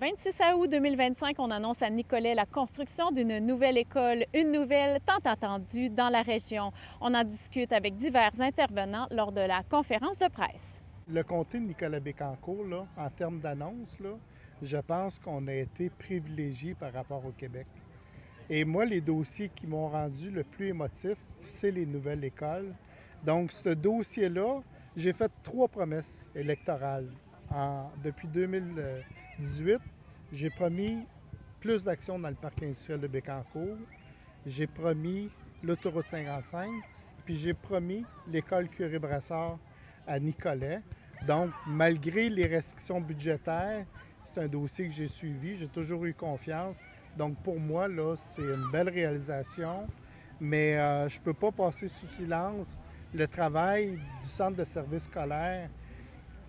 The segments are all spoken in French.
26 août 2025, on annonce à Nicolet la construction d'une nouvelle école, une nouvelle tant attendue dans la région. On en discute avec divers intervenants lors de la conférence de presse. Le comté de Nicolet-Bécancour, là, en termes d'annonce, là, je pense qu'on a été privilégié par rapport au Québec. Et moi, les dossiers qui m'ont rendu le plus émotif, c'est les nouvelles écoles. Donc, ce dossier-là, j'ai fait 3 promesses électorales. Depuis 2018, j'ai promis plus d'actions dans le parc industriel de Bécancour. J'ai promis l'autoroute 55, puis j'ai promis l'école Curie-Brassard à Nicolet. Donc, malgré les restrictions budgétaires, c'est un dossier que j'ai suivi. J'ai toujours eu confiance. Donc, pour moi, là, c'est une belle réalisation. Mais je ne peux pas passer sous silence le travail du centre de services scolaires.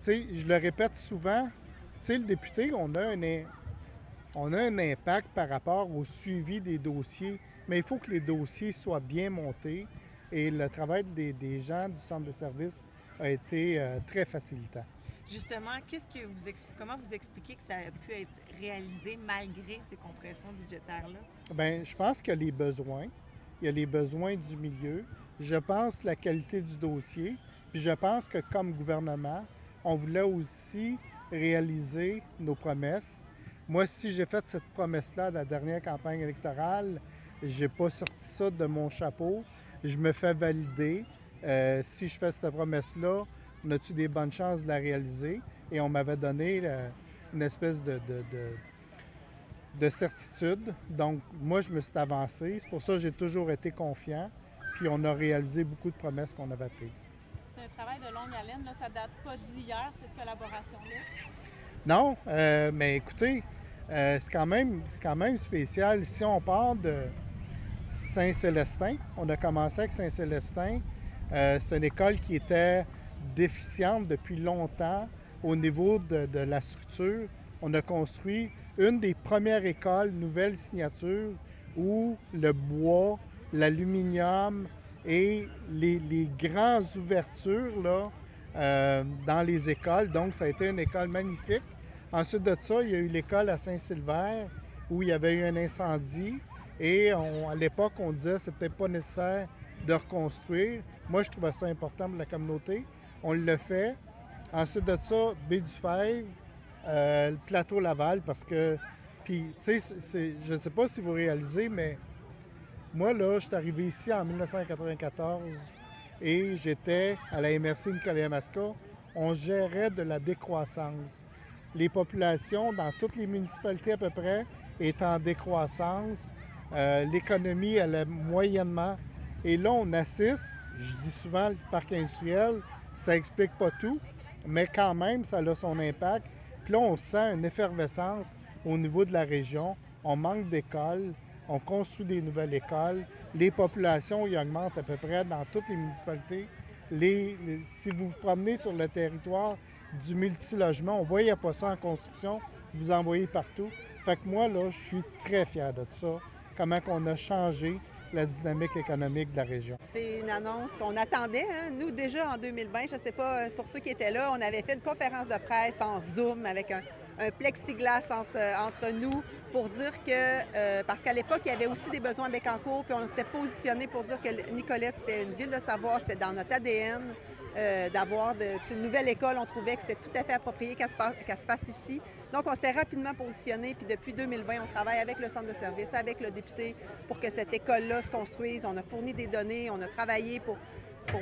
Tu sais, je le répète souvent, tu sais, le député, on a un impact par rapport au suivi des dossiers, mais il faut que les dossiers soient bien montés et le travail des gens du centre de service a été très facilitant. Justement, comment vous expliquez que ça a pu être réalisé malgré ces compressions budgétaires-là? Bien, je pense qu'il y a les besoins. Il y a les besoins du milieu. Je pense la qualité du dossier. Puis je pense que comme gouvernement, on voulait aussi réaliser nos promesses. Moi, si j'ai fait cette promesse-là à la dernière campagne électorale, j'ai pas sorti ça de mon chapeau. Je me fais valider. Si je fais cette promesse-là, on a-tu des bonnes chances de la réaliser? Et on m'avait donné une espèce de certitude. Donc, moi, je me suis avancé. C'est pour ça que j'ai toujours été confiant. Puis, on a réalisé beaucoup de promesses qu'on avait prises. C'est un travail de longue haleine, là. Ça date pas d'hier, cette collaboration-là. Non, mais écoutez, c'est quand même spécial. Si on part de Saint-Célestin, on a commencé avec Saint-Célestin. C'est une école qui était déficiente depuis longtemps au niveau de la structure. On a construit une des premières écoles, nouvelle signature, où le bois, l'aluminium et les grandes ouvertures là, dans les écoles. Donc, ça a été une école magnifique. Ensuite de ça, il y a eu l'école à Saint-Sylvain où il y avait eu un incendie. Et à l'époque, on disait que c'est peut-être pas nécessaire de reconstruire. Moi, je trouvais ça important pour la communauté. On le fait. Ensuite de ça, Baie-du-Fèvre, le plateau Laval, parce que... Puis, tu sais, je ne sais pas si vous réalisez, mais moi, là, je suis arrivé ici en 1994 et j'étais à la MRC Nicolet-Yamaska. On gérait de la décroissance. Les populations dans toutes les municipalités à peu près étaient en décroissance. L'économie, elle est moyennement. Et là, on assiste, je dis souvent, le parc industriel, ça explique pas tout, mais quand même, ça a son impact. Puis là, on sent une effervescence au niveau de la région. On manque d'écoles, on construit des nouvelles écoles. Les populations, ils augmentent à peu près dans toutes les municipalités. Si vous vous promenez sur le territoire du multilogement, on ne voyait pas ça en construction, vous en voyez partout. Fait que moi, là, je suis très fier de ça, comment on a changé la dynamique économique de la région. C'est une annonce qu'on attendait. Hein? Nous, déjà en 2020, je ne sais pas, pour ceux qui étaient là, on avait fait une conférence de presse en Zoom avec un plexiglas entre nous pour dire que, parce qu'à l'époque, il y avait aussi des besoins à Bécancour, puis on s'était positionné pour dire que Nicolette, c'était une ville de savoir, c'était dans notre ADN. D'avoir une nouvelle école, on trouvait que c'était tout à fait approprié qu'elle se fasse ici. Donc, on s'était rapidement positionné, puis depuis 2020, on travaille avec le centre de service, avec le député, pour que cette école-là se construise. On a fourni des données, on a travaillé pour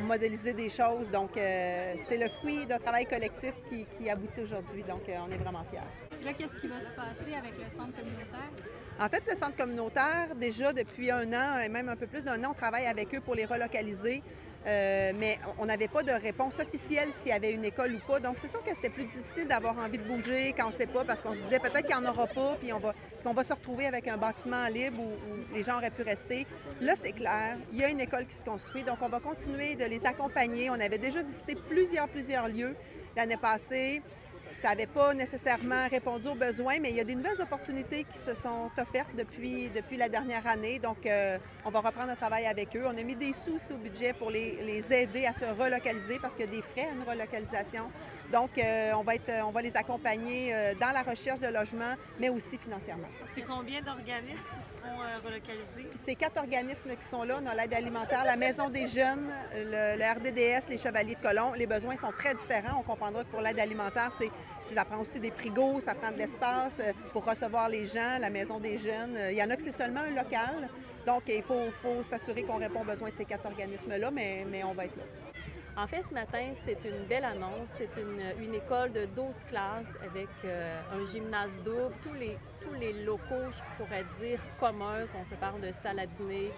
modéliser des choses. Donc, c'est le fruit d'un travail collectif qui aboutit aujourd'hui. Donc, on est vraiment fiers. Là, qu'est-ce qui va se passer avec le centre communautaire? En fait, le centre communautaire, déjà depuis 1 an, et même un peu plus d'1 an, on travaille avec eux pour les relocaliser. Mais on n'avait pas de réponse officielle s'il y avait une école ou pas. Donc, c'est sûr que c'était plus difficile d'avoir envie de bouger quand on ne sait pas, parce qu'on se disait peut-être qu'il n'y en aura pas, puis est-ce qu'on va se retrouver avec un bâtiment libre où les gens auraient pu rester? Là, c'est clair, il y a une école qui se construit, donc on va continuer de les accompagner. On avait déjà visité plusieurs lieux l'année passée. ça n'avait pas nécessairement répondu aux besoins, mais il y a des nouvelles opportunités qui se sont offertes depuis la dernière année. Donc, on va reprendre le travail avec eux. On a mis des sous aussi au budget pour les aider à se relocaliser parce qu'il y a des frais à une relocalisation. Donc, on va les accompagner dans la recherche de logement, mais aussi financièrement. C'est combien d'organismes qui seront relocalisés? Puis ces 4 organismes qui sont là, on a l'aide alimentaire, la Maison des jeunes, le RDDS, les Chevaliers de Colomb. Les besoins sont très différents. On comprendra que pour l'aide alimentaire, ça prend aussi des frigos, ça prend de l'espace pour recevoir les gens, la Maison des jeunes. Il y en a que c'est seulement un local. Donc, il faut s'assurer qu'on répond aux besoins de ces 4 organismes-là, mais on va être là. En fait, ce matin, c'est une belle annonce. C'est une école de 12 classes avec un gymnase double. Tous les locaux, je pourrais dire, communs, qu'on se parle de salle à dîner,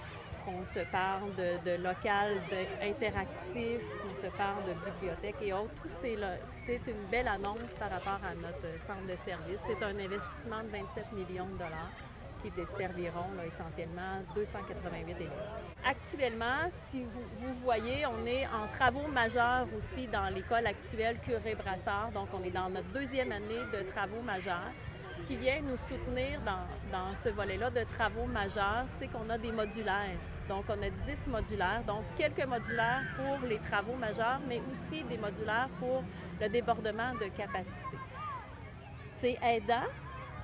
qu'on se parle de local interactif, qu'on se parle de bibliothèque et autres. C'est une belle annonce par rapport à notre centre de service. C'est un investissement de 27 millions de dollars qui desserviront essentiellement 288 élèves. Actuellement, si vous voyez, on est en travaux majeurs aussi dans l'école actuelle Curé-Brassard. Donc, on est dans notre 2e année de travaux majeurs. Ce qui vient nous soutenir dans ce volet-là de travaux majeurs, c'est qu'on a des modulaires. Donc, on a 10 modulaires, donc quelques modulaires pour les travaux majeurs, mais aussi des modulaires pour le débordement de capacité. C'est aidant,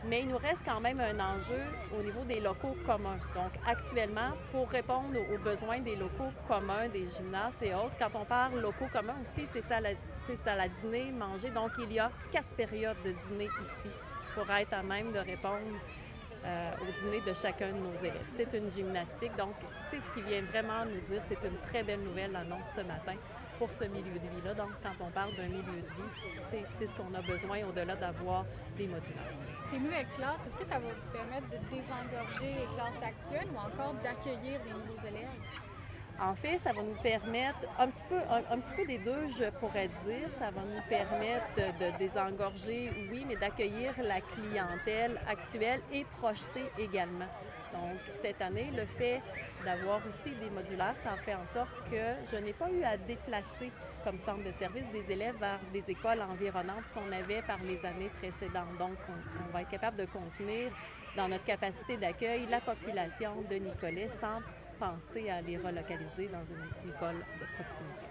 mais il nous reste quand même un enjeu au niveau des locaux communs. Donc, actuellement, pour répondre aux besoins des locaux communs, des gymnases et autres, quand on parle locaux communs aussi, c'est salle à dîner, manger. Donc, il y a 4 périodes de dîner ici pour être à même de répondre au dîner de chacun de nos élèves. C'est une gymnastique, donc c'est ce qui vient vraiment nous dire, c'est une très belle nouvelle annonce ce matin pour ce milieu de vie-là. Donc, quand on parle d'un milieu de vie, c'est ce qu'on a besoin au-delà d'avoir des modulaires. Ces nouvelles classes, est-ce que ça va vous permettre de désengorger les classes actuelles ou encore d'accueillir des nouveaux élèves? En fait, ça va nous permettre un petit peu des deux, je pourrais dire. Ça va nous permettre de désengorger, oui, mais d'accueillir la clientèle actuelle et projetée également. Donc, cette année, le fait d'avoir aussi des modulaires, ça a fait en sorte que je n'ai pas eu à déplacer comme centre de service des élèves vers des écoles environnantes, ce qu'on avait par les années précédentes. Donc, on va être capable de contenir dans notre capacité d'accueil la population de Nicolet sans penser à les relocaliser dans une école de proximité.